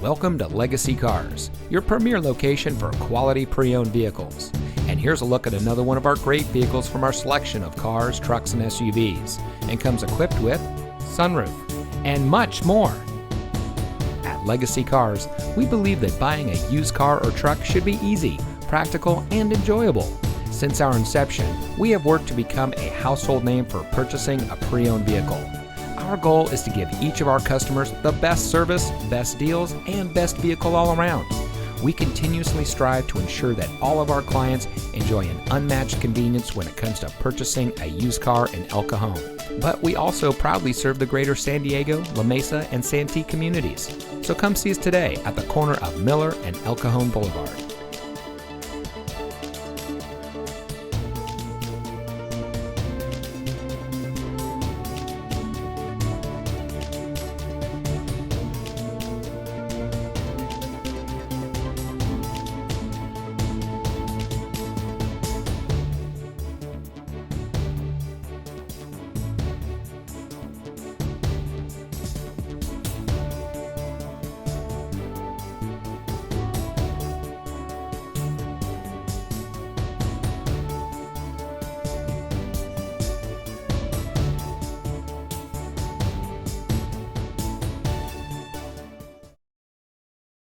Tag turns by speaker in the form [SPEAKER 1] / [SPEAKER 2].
[SPEAKER 1] Welcome to Legacy Cars, your premier location for quality pre-owned vehicles. And here's a look at another one of our great vehicles from our selection of cars, trucks, and SUVs, and comes equipped with sunroof and much more. At Legacy Cars, we believe that buying a used car or truck should be easy, practical, and enjoyable. Since our inception, we have worked to become a household name for purchasing a pre-owned vehicle. Our goal is to give each of our customers the best service, best deals, and best vehicle all around. We continuously strive to ensure that all of our clients enjoy an unmatched convenience when it comes to purchasing a used car in El Cajon. But we also proudly serve the greater San Diego, La Mesa, and Santee communities. So come see us today at the corner of Miller and El Cajon Boulevard.